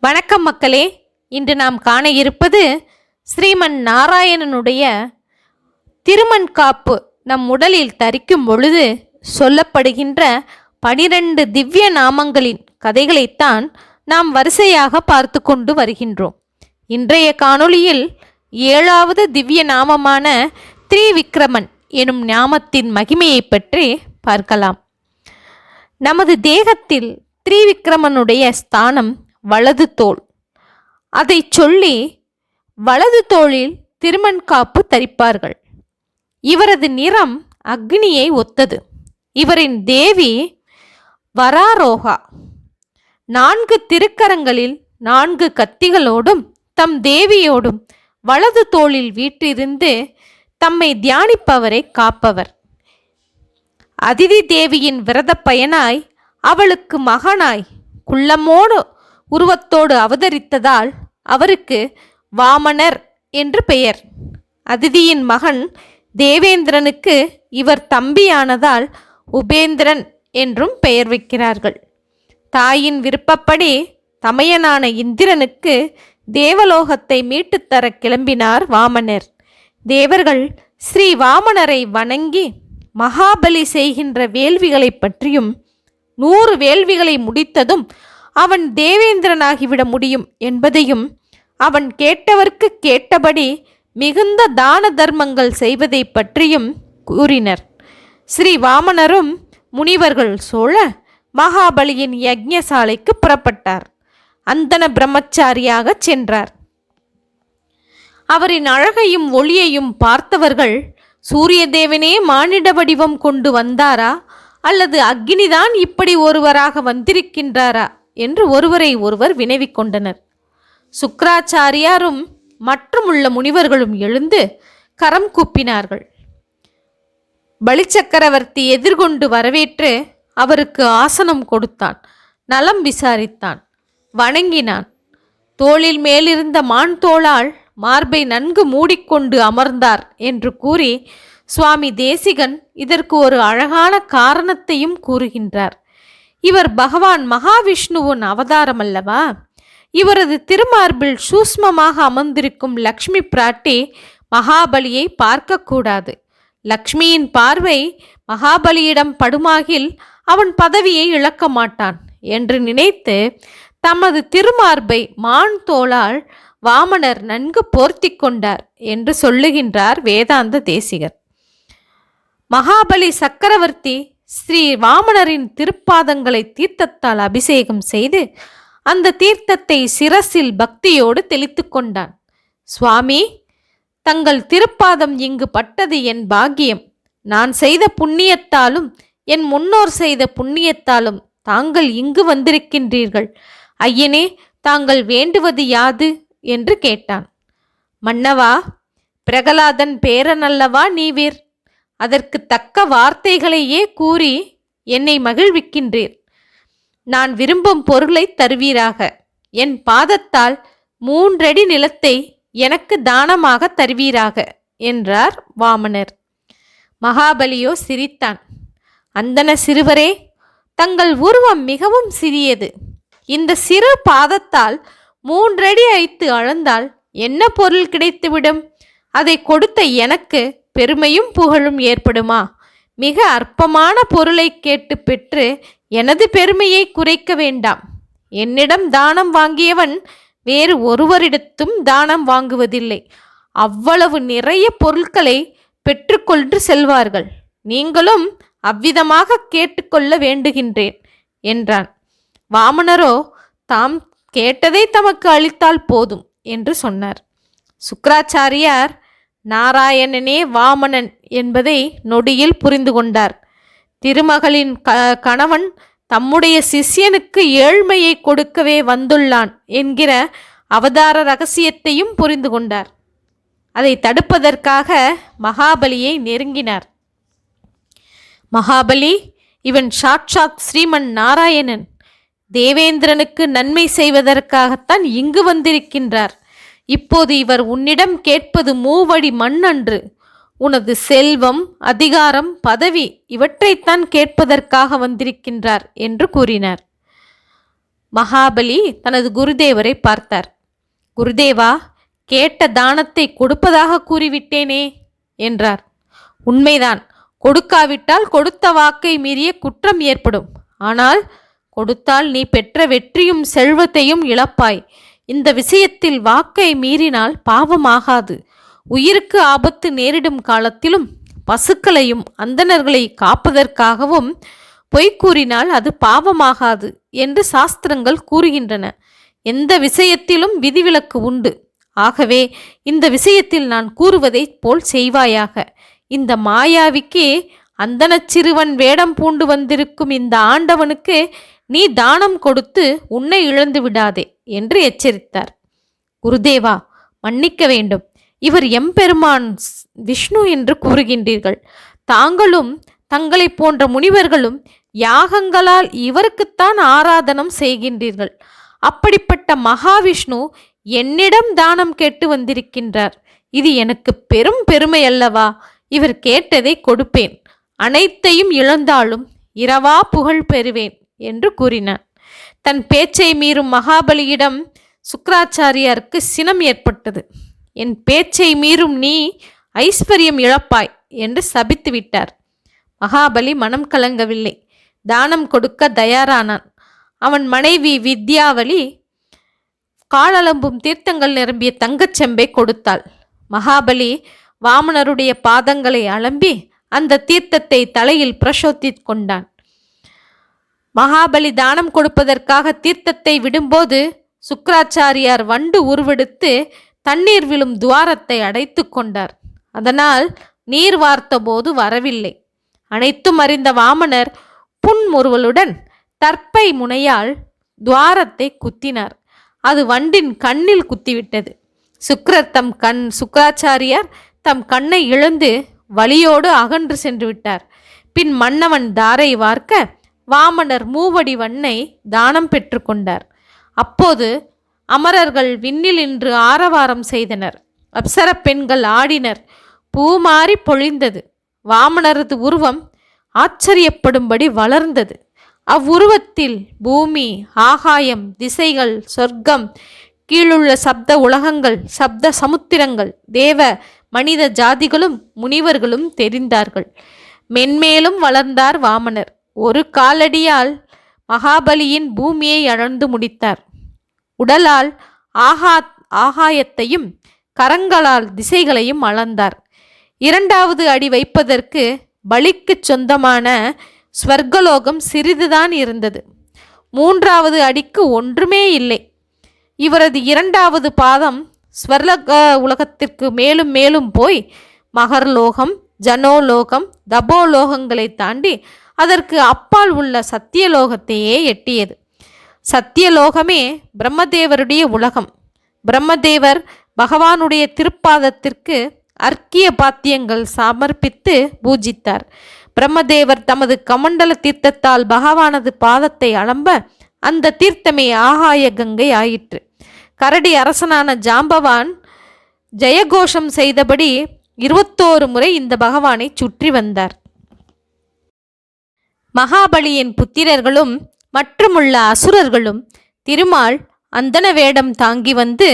வணக்கம் மக்களே. இன்று நாம் காண இருப்பது ஸ்ரீமன் நாராயணனுடைய திருமண்காப்பு நம் உடலில் தரிக்கும் பொழுது சொல்லப்படுகின்ற 12 திவ்ய நாமங்களின் கதைகளைத்தான் நாம் வரிசையாக பார்த்து கொண்டு வருகின்றோம். இன்றைய காணொளியில் 7வது திவ்ய நாமமான திரிவிக்ரமன் எனும் நாமத்தின் மகிமையை பற்றி பார்க்கலாம். நமது தேகத்தில் திரிவிக்ரமனுடைய ஸ்தானம் வலது தோள். அதை சொல்லி வலது தோளில் திருமண்காப்பு தரிப்பார்கள். இவரது நிறம் அக்னியை ஒத்தது. இவரின் தேவி வராரோகா. 4 திருக்கரங்களில் 4 கத்திகளோடும் தம் தேவியோடும் வலது தோளில் வீற்றிருந்து தம்மை தியானிப்பவரை காப்பவர். அதிதி தேவியின் விரத பயனாய் அவளுக்கு மகனாய் குள்ளமோடு உருவத்தோடு அவதரித்ததால் அவருக்கு வாமனர் என்று பெயர். அதிதியின் மகன் தேவேந்திரனுக்கு இவர் தம்பியானதால் உபேந்திரன் என்றும் பெயர் வைக்கிறார்கள். தாயின் விருப்பப்படி தமையனான இந்திரனுக்கு தேவலோகத்தை மீட்டுத்தர கிளம்பினார் வாமனர். தேவர்கள் ஸ்ரீ வாமனரை வணங்கி மகாபலி செய்கின்ற வேள்விகளை பற்றியும் 100 வேள்விகளை முடித்ததும் அவன் தேவேந்திரனாகிவிட முடியும் என்பதையும் அவன் கேட்டவர்க்கு கேட்டபடி மிகுந்த தான தர்மங்கள் செய்வதை பற்றியும் கூறினர். ஸ்ரீ வாமனரும் முனிவர்கள் சூழ மகாபலியின் யக்ஞசாலைக்கு புறப்பட்டார். அந்தன பிரம்மச்சாரியாக சென்றார். அவரின் அழகையும் ஒளியையும் பார்த்தவர்கள் சூரிய தேவனே மானிட வடிவம் கொண்டு வந்தாரா அல்லது அக்னிதான் இப்படி ஒருவராக வந்திருக்கின்றாரா என்று ஒருவரை ஒருவர் வினவிக்கொண்டனர். சுக்ராச்சாரியாரும் மற்றுமுள்ள முனிவர்களும் எழுந்து கரம் கூப்பினார்கள். பலிச்சக்கரவர்த்தி எதிர்கொண்டு வரவேற்று அவருக்கு ஆசனம் கொடுத்தான். நலம் விசாரித்தான், வணங்கினான். தோளில் மேலிருந்த மான் தோளால் மார்பை நன்கு மூடிக்கொண்டு அமர்ந்தார் என்று கூறி சுவாமி தேசிகன் இதற்கு ஒரு அழகான காரணத்தையும் கூறுகின்றார். இவர் பகவான் மகாவிஷ்ணுவின் அவதாரம் அல்லவா? இவரது திருமார்பில் சூஸ்மமாக அமர்ந்திருக்கும் லக்ஷ்மி பிராட்டி மகாபலியை பார்க்கக்கூடாது. லக்ஷ்மியின் பார்வை மகாபலியிடம் படுமாகில் அவன் பதவியை இழக்க மாட்டான் என்று நினைத்து தமது திருமார்பை மான் தோளால் வாமனர் நன்கு போர்த்தி கொண்டார் என்று சொல்லுகின்றார் வேதாந்த தேசிகர். மகாபலி சக்கரவர்த்தி ஸ்ரீ வாமனரின் திருப்பாதங்களை தீர்த்தத்தால் அபிஷேகம் செய்து அந்த தீர்த்தத்தை சிரசில் பக்தியோடு தெளித்து கொண்டான். சுவாமி, தங்கள் திருப்பாதம் இங்கு பட்டது என் பாக்கியம். நான் செய்த புண்ணியத்தாலும் என் முன்னோர் செய்த புண்ணியத்தாலும் தாங்கள் இங்கு வந்திருக்கின்றீர்கள். ஐயனே, தாங்கள் வேண்டுவது யாது என்று கேட்டான். மன்னவா, பிரகலாதன் பேரனல்லவா நீவீர்? அதற்கு தக்க வார்த்தைகளையே கூறி என்னை மகிழ்விக்கின்றீர். நான் விரும்பும் பொருளை தருவீராக. என் பாதத்தால் 3 அடி நிலத்தை எனக்கு தானமாக தருவீராக என்றார் வாமனர். மகாபலியோ சிரித்தான். அந்தன சிறுவரே, தங்கள் உருவம் மிகவும் சிறியது. இந்த சிறு பாதத்தால் 3 அடி ஐத்து அளந்தால் என்ன பொருள் கிடைத்துவிடும்? அதை கொடுத்த எனக்கு பெருமையும் புகழும் ஏற்படுமா? மிக அற்பமான பொருளை கேட்டு பெற்று எனது பெருமையை குறைக்க வேண்டாம். என்னிடம் தானம் வாங்கியவன் வேறு ஒருவரிடத்தும் தானம் வாங்குவதில்லை. அவ்வளவு நிறைய பொருட்களை பெற்றுக்கொண்டு செல்வார்கள். நீங்களும் அவ்விதமாக கேட்டுக்கொள்ள வேண்டுகின்றேன் என்றான். வாமனரோ தாம் கேட்டதை தமக்கு அளித்தால் போதும் என்று சொன்னார். சுக்ராச்சாரியார் நாராயணனே வாமனன் என்பதை நொடியில் புரிந்து கொண்டார். திருமகளின் கணவன் தம்முடைய சிஷ்யனுக்கு ஏழ்மையை கொடுக்கவே வந்துள்ளான் என்கிற அவதார ரகசியத்தையும் புரிந்து கொண்டார். அதை தடுப்பதற்காக மகாபலியை நெருங்கினார். மகாபலி, இவன் சாட்சாத் ஸ்ரீமன் நாராயணன். தேவேந்திரனுக்கு நன்மை செய்வதற்காகத்தான் இங்கு வந்திருக்கின்றார். இப்போது இவர் உன்னிடம் கேட்பது 3 வடி மண் அன்று. உனது செல்வம், அதிகாரம், பதவி இவற்றைத்தான் கேட்பதற்காக வந்திருக்கின்றார் என்று கூறினார். மகாபலி தனது குருதேவரை பார்த்தார். குருதேவா, கேட்ட தானத்தை கொடுப்பதாக கூறிவிட்டேனே என்றார். உண்மைதான், கொடுக்காவிட்டால் கொடுத்த வாக்கை மீறிய குற்றம் ஏற்படும். ஆனால் கொடுத்தால் நீ பெற்ற வெற்றியும் செல்வத்தையும் இழப்பாய். இந்த விஷயத்தில் வாக்கை மீறினால் பாவமாகாது. உயிருக்கு ஆபத்து நேரிடும் காலத்திலும் பசுக்களையும் அந்தணர்களை காப்பதற்காகவும் பொய் கூறினால் அது பாவமாகாது என்று சாஸ்திரங்கள் கூறுகின்றன. எந்த விஷயத்திலும் விதிவிலக்கு உண்டு. ஆகவே இந்த விஷயத்தில் நான் கூறுவதைப் போல் செய்வாயாக. இந்த மாயாவிக்கு அந்தணச் சிறுவன் வேடம் பூண்டு வந்திருக்கும் இந்த ஆண்டவனுக்கு நீ தானம் கொடுத்து உன்னை இழந்து விடாதே என்று எச்சரித்தார். குருதேவா, மன்னிக்க வேண்டும். இவர் எம்பெருமான் விஷ்ணு என்று கூறுகின்றீர்கள். தாங்களும் தங்களை போன்ற முனிவர்களும் யாகங்களால் இவருக்குத்தான் ஆராதனம் செய்கின்றீர்கள். அப்படிப்பட்ட மகாவிஷ்ணு என்னிடம் தானம் கேட்டு வந்திருக்கின்றார். இது எனக்கு பெரும் பெருமை அல்லவா? இவர் கேட்டதை கொடுப்பேன். அனைத்தையும் இழந்தாலும் இரவா புகழ் பெறுவேன் என்று கூறினான். தன் பேச்சை மீறும் மகாபலியிடம் சுக்கிராச்சாரியாருக்கு சினம் ஏற்பட்டது. என் பேச்சை மீறும் நீ ஐஸ்வர்யம் இழப்பாய் என்று சபித்து விட்டார். மகாபலி மனம் கலங்கவில்லை. தானம் கொடுக்க தயாரானான். அவன் மனைவி வித்யாவளி காலளம்பும் தீர்த்தங்கள் நிரம்பிய தங்கச்செம்பை கொடுத்தாள். மகாபலி வாமனருடைய பாதங்களை அலம்பி அந்த தீர்த்தத்தை தலையில் பிரசோத்திக் கொண்டான். மகாபலி தானம் கொடுப்பதற்காக தீர்த்தத்தை விடும்போது சுக்கிராச்சாரியார் வண்டு உருவெடுத்து தண்ணீர் விழும் துவாரத்தை அடைத்து கொண்டார். அதனால் நீர் வார்த்த போது வரவில்லை. அனைத்தும் அறிந்த வாமனர் புன்முறுவலுடன் தர்ப்பை முனையால் துவாரத்தை குத்தினார். அது வண்டின் கண்ணில் குத்திவிட்டது. சுக்கிராச்சாரியார் தம் கண்ணை இழந்து வலியோடு அகன்று சென்று விட்டார். பின் மன்னவன் தாரை வார்க்க வாமனர் மூவடி வண்ணை தானம் பெற்று கொண்டார். அப்போது அமரர்கள் விண்ணில் நின்று ஆரவாரம் செய்தனர். அப்சர பெண்கள் ஆடினர். பூமாறி பொழிந்தது. வாமனரது உருவம் ஆச்சரியப்படும்படி வளர்ந்தது. அவ்வுருவத்தில் பூமி, ஆகாயம், திசைகள், சொர்க்கம், கீழுள்ள சப்த உலகங்கள், சப்த சமுத்திரங்கள், தேவ மனித ஜாதிகளும் முனிவர்களும் தெரிந்தார்கள். மென்மேலும் வளர்ந்தார் வாமனர். ஒரு காலடியால் மகாபலியின் பூமியை அளந்து முடித்தார். உடலால் ஆகாயத்தையும் கரங்களால் திசைகளையும் அளந்தார். இரண்டாவது அடி வைப்பதற்கு பலிக்கு சொந்தமான ஸ்வர்கலோகம் சிறிதுதான் இருந்தது. மூன்றாவது அடிக்கு ஒன்றுமே இல்லை. இவரது இரண்டாவது பாதம் ஸ்வர்க உலகத்திற்கு மேலும் மேலும் போய் மகர்லோகம், ஜனோலோகம், தபோலோகங்களை தாண்டி அதற்கு அப்பால் உள்ள சத்தியலோகத்தையே எட்டியது. சத்தியலோகமே பிரம்மதேவருடைய உலகம். பிரம்மதேவர் பகவானுடைய திருப்பாதத்திற்கு அர்க்கிய பாத்தியங்கள் சமர்ப்பித்து பூஜித்தார். பிரம்மதேவர் தமது கமண்டல தீர்த்தத்தால் பகவானது பாதத்தை அலம்ப அந்த தீர்த்தமே ஆகாய கங்கை ஆயிற்று. கரடி அரசனான ஜாம்பவான் ஜெயகோஷம் செய்தபடி 21 முறை இந்த பகவானை சுற்றி வந்தார். மகாபலியின் புத்திரர்களும் மற்றுமுள்ள அசுரர்களும் திருமால் அந்தன வேடம் தாங்கி வந்து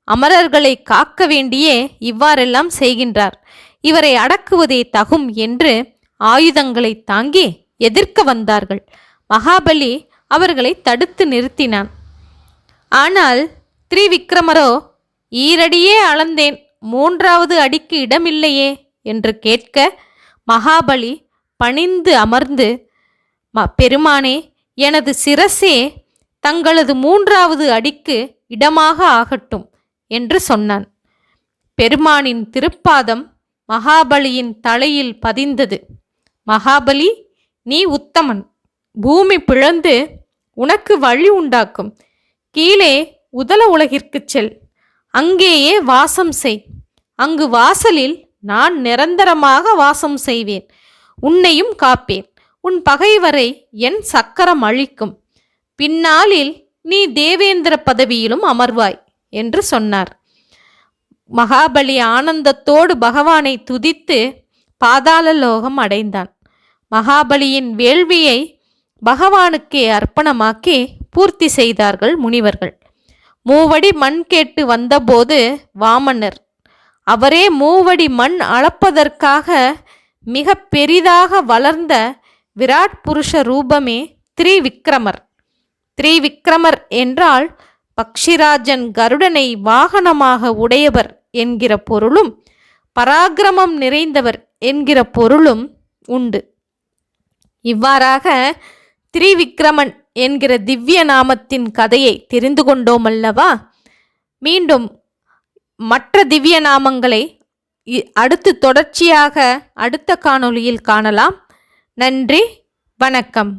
அமரர்களை காக்க வேண்டியே இவ்வாறெல்லாம் செய்கின்றார், இவரை அடக்குவதே தகும் என்று ஆயுதங்களை தாங்கி எதிர்க்க வந்தார்கள். மகாபலி அவர்களை தடுத்து நிறுத்தினான். ஆனால் திரிவிக்ரமரோ, ஈரடியே அளந்தேன், மூன்றாவது அடிக்கு இடமில்லையே என்று கேட்க மகாபலி பணிந்து அமர்ந்து, பெருமானே, எனது சிரசே தங்களது மூன்றாவது அடிக்கு இடமாக ஆகட்டும் என்று சொன்னான். பெருமானின் திருப்பாதம் மகாபலியின் தலையில் பதிந்தது. மகாபலி, நீ உத்தமன். பூமி பிளந்து உனக்கு வழி உண்டாக்கும். கீழே உதல உலகிற்கு செல். அங்கேயே வாசம் செய். அங்கு வாசலில் நான் நிரந்தரமாக வாசம் செய்வேன். உன்னையும் காப்பேன். உன் பகைவரை என் சக்கரம் அழிக்கும். பின்னாளில் நீ தேவேந்திர பதவியிலும் அமர்வாய் என்று சொன்னார். மகாபலி ஆனந்தத்தோடு பகவானை துதித்து பாதாள லோகம் அடைந்தான். மகாபலியின் வேள்வியை பகவானுக்கே அர்ப்பணமாக்கி பூர்த்தி செய்தார்கள் முனிவர்கள். மூவடி மண் கேட்டு வந்தபோது வாமனர் அவரே மூவடி மண் அளப்பதற்காக மிக பெரிதாக வளர்ந்த விராட் புருஷ ரூபமே திரிவிக்ரமர். திரிவிக்ரமர் என்றால் பக்ஷிராஜன் கருடனை வாகனமாக உடையவர் என்கிற பொருளும் பராக்கிரமம் நிறைந்தவர் என்கிற பொருளும் உண்டு. இவ்வாறாக திரிவிக்ரமன் என்கிற திவ்ய நாமத்தின் கதையை தெரிந்து கொண்டோம் அல்லவா? மீண்டும் மற்ற திவ்ய நாமங்களை அடுத்து தொடர்ச்சியாக அடுத்த காணொளியில் காணலாம். நன்றி, வணக்கம்.